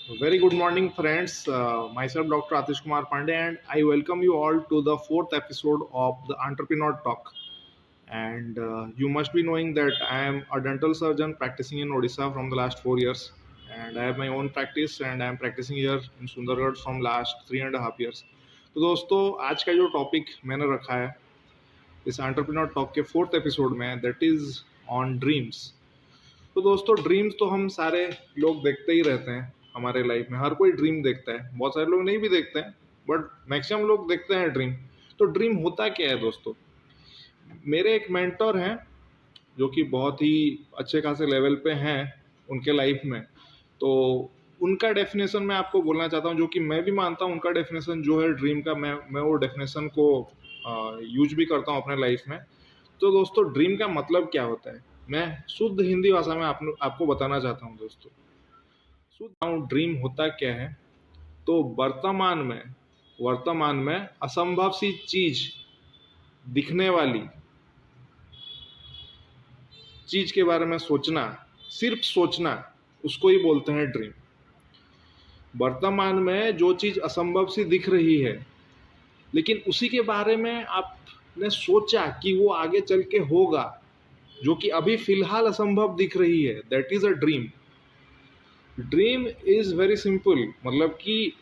Very good morning, friends. Myself, Dr. Atish Kumar Pandey, and I welcome you all to the fourth episode of the Entrepreneur Talk. And you must be knowing that I am a dental surgeon practicing in Odisha from the last 4 years, and I have my own practice, and I am practicing here in Sundargarh from last 3.5 years. तो दोस्तों आज का जो topic मैंने रखा है इस entrepreneur talk के फोर्थ एपिसोड में दैट इज ऑन ड्रीम्स। तो दोस्तों ड्रीम्स तो हम सारे लोग देखते ही रहते हैं हमारे लाइफ में। हर कोई ड्रीम देखता है, बहुत सारे लोग नहीं भी देखते हैं बट मैक्सिमम लोग देखते हैं ड्रीम। तो ड्रीम होता क्या है दोस्तों? मेरे एक मेंटर हैं जो कि बहुत ही अच्छे खासे लेवल पे हैं उनके लाइफ में। तो उनका डेफिनेशन मैं आपको बोलना चाहता हूँ, जो कि मैं भी मानता हूँ उनका डेफिनेशन जो है ड्रीम का, मैं वो डेफिनेशन को यूज भी करता हूँ अपने लाइफ में। तो दोस्तों ड्रीम का मतलब क्या होता है, मैं शुद्ध हिंदी भाषा में आपको बताना चाहता हूँ दोस्तों। शुद्ध ड्रीम होता क्या है, तो वर्तमान में असंभव सी चीज दिखने वाली चीज के बारे में सोचना, सिर्फ सोचना, उसको ही बोलते हैं ड्रीम। वर्तमान में जो चीज असंभव सी दिख रही है लेकिन उसी के बारे में आपने सोचा कि वो आगे चल के होगा, जो कि अभी फिलहाल असंभव दिख रही है, that is a dream. Dream is very simple, मतलब कि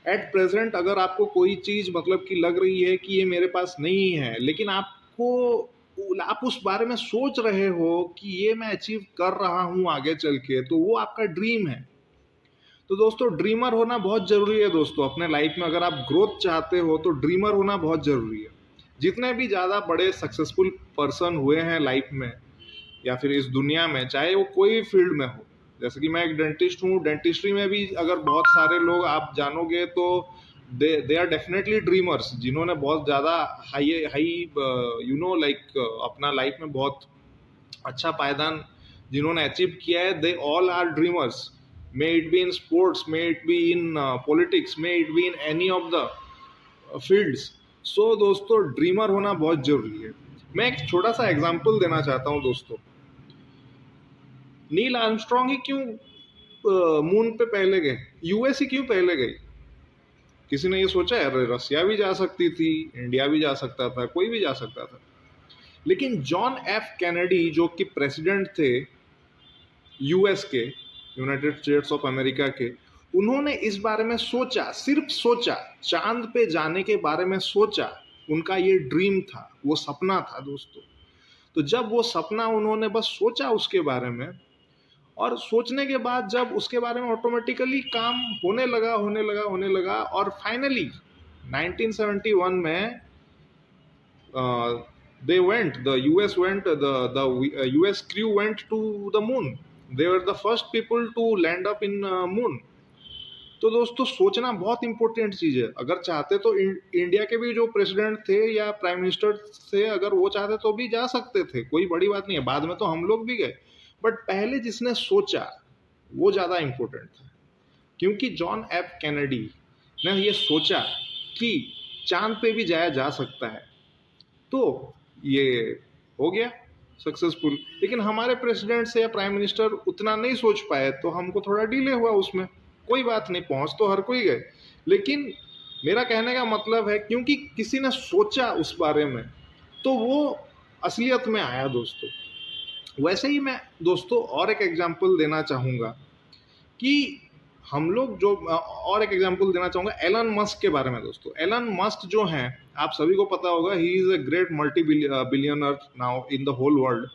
एट प्रेजेंट अगर आपको कोई चीज मतलब कि लग रही है कि ये मेरे पास नहीं है, लेकिन आप उस बारे में सोच रहे हो कि ये मैं अचीव कर रहा हूं आगे चल के, तो वो आपका ड्रीम है। तो दोस्तों ड्रीमर होना बहुत जरूरी है दोस्तों अपने लाइफ में। अगर आप ग्रोथ चाहते हो तो ड्रीमर होना बहुत जरूरी है। जितने भी ज़्यादा बड़े सक्सेसफुल पर्सन हुए हैं लाइफ में या फिर इस दुनिया में, चाहे वो कोई फील्ड में हो, जैसे कि मैं एक डेंटिस्ट हूँ, डेंटिस्ट्री में भी अगर बहुत सारे लोग आप जानोगे तो दे आर डेफिनेटली ड्रीमर्स, जिन्होंने बहुत ज़्यादा हाई हाई लाइक अपना लाइफ में बहुत अच्छा पायदान जिन्होंने अचीव किया है, they all are dreamers. May it be in sports, may it be in politics, may it be in any of the fields. So दोस्तों ड्रीमर होना बहुत जरूरी है। मैं एक छोटा सा एग्जांपल देना चाहता हूं दोस्तों। नील आर्मस्ट्रॉन्ग ही क्यों मून पे पहले गए, यूएस ही क्यों पहले गई? किसी ने ये सोचा है? रसिया भी जा सकती थी, इंडिया भी जा सकता था, कोई भी जा सकता था। लेकिन जॉन एफ कैनेडी जो कि प्रेसिडेंट थे यूएस के, यूनाइटेड स्टेट्स ऑफ अमेरिका के, उन्होंने इस बारे में सोचा, सिर्फ सोचा, चांद पे जाने के बारे में सोचा। उनका ये ड्रीम था, वो सपना था दोस्तों। तो जब वो सपना उन्होंने बस सोचा उसके बारे में, और सोचने के बाद जब उसके बारे में ऑटोमेटिकली काम होने लगा और फाइनली 1971 में they went the US went the US crew went to the moon. They were the first people to land up in moon. तो दोस्तों सोचना बहुत इंपॉर्टेंट चीज है। अगर चाहते तो इंडिया के भी जो प्रेसिडेंट थे या प्राइम मिनिस्टर थे, अगर वो चाहते तो भी जा सकते थे, कोई बड़ी बात नहीं है। बाद में तो हम लोग भी गए, बट पहले जिसने सोचा वो ज्यादा इंपॉर्टेंट था। क्योंकि जॉन एफ कैनेडी ने ये सोचा कि चांद पे भी जाया जा सकता है, तो ये हो गया सक्सेसफुल। लेकिन हमारे प्रेसिडेंट से या प्राइम मिनिस्टर उतना नहीं सोच पाए, तो हमको थोड़ा डिले हुआ उसमें। कोई बात नहीं, पहुंच तो हर कोई गए। लेकिन मेरा कहने का मतलब है क्योंकि किसी ने सोचा उस बारे में, तो वो असलियत में आया दोस्तों। वैसे ही मैं दोस्तों और एक एग्जांपल देना चाहूँगा कि हम लोग जो और एक एग्जांपल देना चाहूँगा एलन मस्क के बारे में दोस्तों। एलन मस्क जो हैं, आप सभी को पता होगा, he is a great multi billionaire now in the whole world.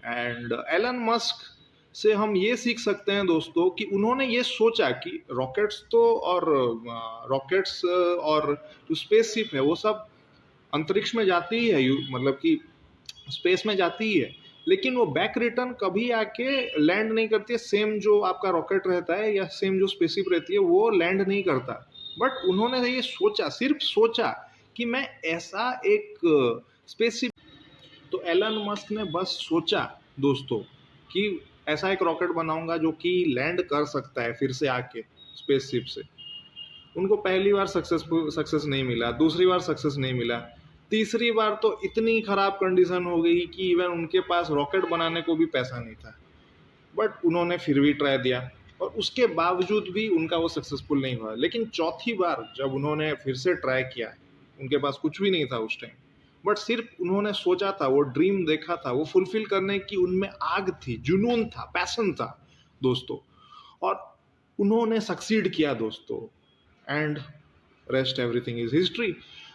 And Elon Musk से हम ये सीख सकते हैं दोस्तों कि उन्होंने ये सोचा कि रॉकेट्स और जो स्पेसशिप है वो सब अंतरिक्ष में जाती ही है, मतलब कि स्पेस में जाती ही है, लेकिन वो बैक रिटर्न कभी आके लैंड नहीं करती है। सेम जो आपका रॉकेट रहता है या सेम जो स्पेसशिप रहती है वो लैंड नहीं करता। बट उन्होंने ये सोचा, सिर्फ सोचा कि मैं ऐसा एक स्पेसशिप, तो एलन मस्क ने बस सोचा दोस्तों कि ऐसा एक रॉकेट बनाऊंगा जो कि लैंड कर सकता है फिर से आके स्पेसशिप से। उनको पहली बार सक्सेस नहीं मिला, दूसरी बार सक्सेस नहीं मिला, तीसरी बार तो इतनी खराब कंडीशन हो गई कि इवन उनके पास रॉकेट बनाने को भी पैसा नहीं था। बट उन्होंने फिर भी ट्राई दिया। और उसके बावजूद भी उनका वो सक्सेसफुल नहीं हुआ। लेकिन चौथी बार जब उन्होंने फिर से ट्राई किया, उनके पास कुछ भी नहीं था उस टाइम, बट सिर्फ उन्होंने सोचा था, वो ड्रीम देखा था, वो फुलफिल करने की उनमें आग थी, जुनून था, पैशन था दोस्तों, और उन्होंने सक्सीड किया दोस्तों, and rest everything is history.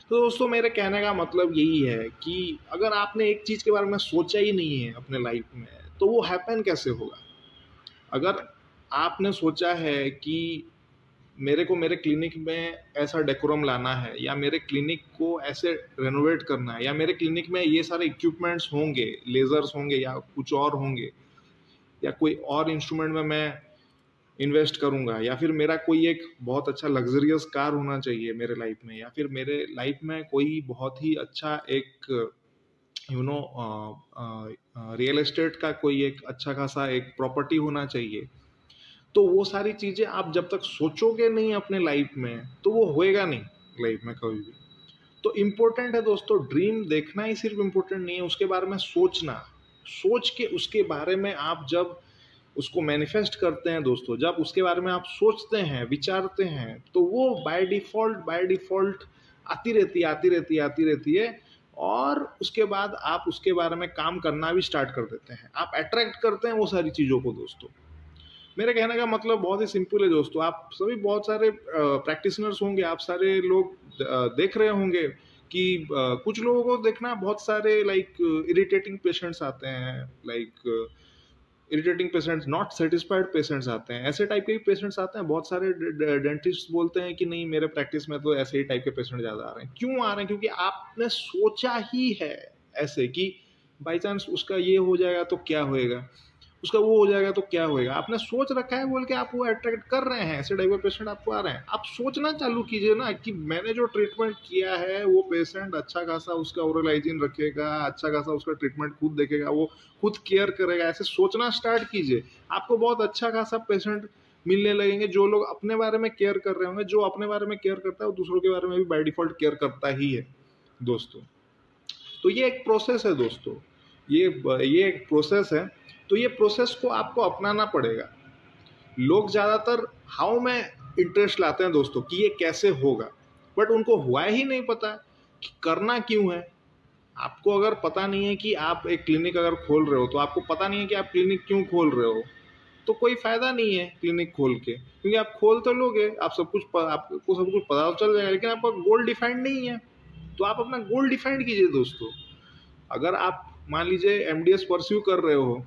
तो दोस्तों मेरे कहने का मतलब यही है कि अगर आपने एक चीज़ के बारे में सोचा ही नहीं है अपने लाइफ में, तो वो हैपन कैसे होगा। अगर आपने सोचा है कि मेरे को मेरे क्लिनिक में ऐसा डेकोरम लाना है, या मेरे क्लिनिक को ऐसे रेनोवेट करना है, या मेरे क्लिनिक में ये सारे इक्विपमेंट्स होंगे, लेजर्स होंगे या कुछ और होंगे, या कोई और इंस्ट्रूमेंट में मैं इन्वेस्ट करूंगा, या फिर मेरा कोई एक बहुत अच्छा लग्जरियस कार होना चाहिए मेरे लाइफ में, या फिर मेरे लाइफ में कोई बहुत ही अच्छा एक यू नो रियल एस्टेट का कोई एक अच्छा खासा एक प्रॉपर्टी होना चाहिए, तो वो सारी चीज़ें आप जब तक सोचोगे नहीं अपने लाइफ में, तो वो होएगा नहीं लाइफ में कभी भी। तो इम्पोर्टेंट है दोस्तों, ड्रीम देखना ही सिर्फ इम्पोर्टेंट नहीं है, उसके बारे में सोचना, सोच के उसके बारे में आप जब उसको मैनिफेस्ट करते हैं दोस्तों, जब उसके बारे में आप सोचते हैं, विचारते हैं, तो वो बाय डिफॉल्ट आती रहती है, आती रहती है, आती रहती है, और उसके बाद आप उसके बारे में काम करना भी स्टार्ट कर देते हैं, आप अट्रैक्ट करते हैं वो सारी चीज़ों को दोस्तों। मेरे कहने का मतलब बहुत ही सिंपल है दोस्तों, आप सभी बहुत सारे प्रैक्टिशनर्स होंगे, आप सारे लोग देख रहे होंगे कि कुछ लोगों को देखना, बहुत सारे लाइक इरिटेटिंग पेशेंट्स आते हैं, like irritating patients, not satisfied patients आते हैं, ऐसे टाइप के भी पेशेंट्स आते हैं। बहुत सारे डेंटिस्ट बोलते हैं कि नहीं, मेरे प्रैक्टिस में तो ऐसे ही टाइप के पेशेंट ज़्यादा आ रहे हैं। क्यों आ रहे हैं? क्योंकि आपने सोचा ही है ऐसे कि बाई चांस उसका ये हो जाएगा तो क्या होएगा, उसका वो हो जाएगा तो क्या होएगा। आपने सोच रखा है बोल के आप वो अट्रैक्ट कर रहे हैं, ऐसे टाइप के पेशेंट आपको आ रहे हैं। आप सोचना चालू कीजिए ना कि मैंने जो ट्रीटमेंट किया है वो पेशेंट अच्छा खासा उसका ओरल हाइजीन रखेगा, अच्छा खासा उसका ट्रीटमेंट खुद देखेगा, वो खुद केयर करेगा, ऐसे सोचना स्टार्ट कीजिए। आपको बहुत अच्छा खासा पेशेंट मिलने लगेंगे, जो लोग अपने बारे में केयर कर रहे होंगे। जो अपने बारे में केयर करता है वो दूसरों के बारे में भी बाय डिफॉल्ट केयर करता ही है दोस्तों। तो ये एक प्रोसेस है दोस्तों, ये एक प्रोसेस है। तो ये प्रोसेस को आपको अपनाना पड़ेगा। लोग ज़्यादातर हाउ में इंटरेस्ट लाते हैं दोस्तों कि ये कैसे होगा, बट उनको हुआ ही नहीं पता कि करना क्यों है। आपको अगर पता नहीं है कि आप एक क्लिनिक अगर खोल रहे हो, तो आपको पता नहीं है कि आप क्लिनिक क्यों खोल रहे हो, तो कोई फायदा नहीं है क्लिनिक खोल के, क्योंकि आप खोल तो लोगे, आप आपको सब कुछ पता तो चल जाएगा, लेकिन आपका गोल डिफाइंड नहीं है। तो आप अपना गोल डिफाइंड कीजिए दोस्तों। अगर आप मान लीजिए एमडीएस परस्यू कर रहे हो,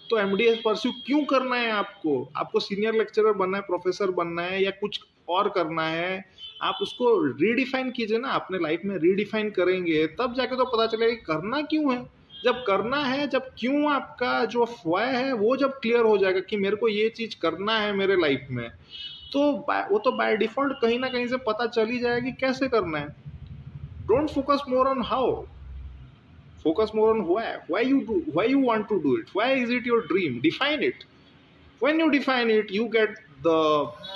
तो एमडीएस परस्यू क्यों करना है आपको? आपको सीनियर लेक्चरर बनना है, प्रोफेसर बनना है, या कुछ और करना है? आप उसको रीडिफाइन कीजिए ना, अपने लाइफ में रीडिफाइन करेंगे तब जाके तो पता चलेगा कि करना क्यों है। जब करना है, जब क्यों आपका जो वाय है वो जब क्लियर हो जाएगा कि मेरे को ये चीज़ करना है मेरे लाइफ में, तो वो तो बाय डिफॉल्ट कहीं ना कहीं से पता चल ही जाएगा कि कैसे करना है। Don't focus more on how, focus more on why you want to do it, why is it your dream, define it. When you define it, you get the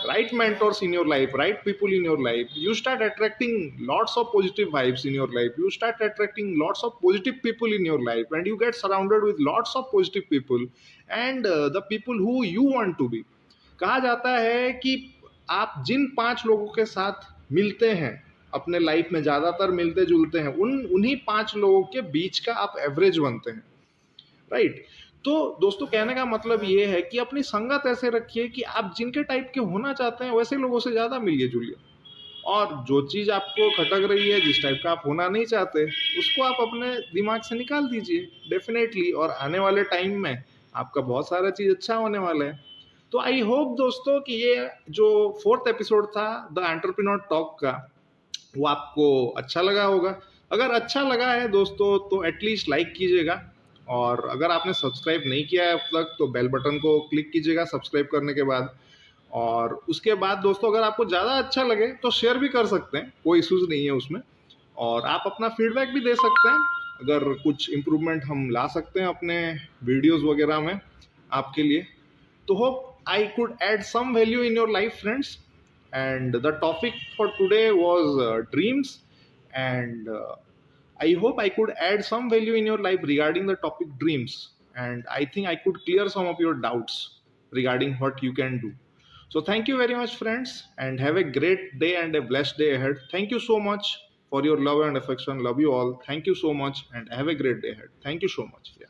right mentors in your life, right people in your life, you start attracting lots of positive vibes in your life, you start attracting lots of positive people in your life, and you get surrounded with lots of positive people, and the people who you want to be. कहा जाता है कि आप जिन 5 लोगों के साथ मिलते हैं अपने लाइफ में, ज़्यादातर मिलते जुलते हैं, उन्हीं 5 लोगों के बीच का आप एवरेज बनते हैं, राइट। तो दोस्तों कहने का मतलब ये है कि अपनी संगत ऐसे रखिए कि आप जिनके टाइप के होना चाहते हैं वैसे लोगों से ज़्यादा मिलिए जुलिए, और जो चीज़ आपको खटक रही है, जिस टाइप का आप होना नहीं चाहते, उसको आप अपने दिमाग से निकाल दीजिए डेफिनेटली, और आने वाले टाइम में आपका बहुत सारा चीज़ अच्छा होने वाला है। तो आई होप दोस्तों कि ये जो 4th एपिसोड था द एंटरप्रेन्योर टॉक का, वो आपको अच्छा लगा होगा। अगर अच्छा लगा है दोस्तों तो एटलीस्ट लाइक कीजिएगा, और अगर आपने सब्सक्राइब नहीं किया है अब तक तो बेल बटन को क्लिक कीजिएगा सब्सक्राइब करने के बाद। और उसके बाद दोस्तों अगर आपको ज़्यादा अच्छा लगे तो शेयर भी कर सकते हैं, कोई इशूज़ नहीं है उसमें, और आप अपना फीडबैक भी दे सकते हैं अगर कुछ इम्प्रूवमेंट हम ला सकते हैं अपने वीडियोस वगैरह में आपके लिए। तो hope I could add some value in your life, friends. And the topic for today was dreams, and I hope I could add some value in your life regarding the topic dreams. And I think I could clear some of your doubts regarding what you can do. So thank you very much, friends, and have a great day and a blessed day ahead. Thank you so much for your love and affection. Love you all. Thank you so much and have a great day ahead. Thank you so much. Yeah.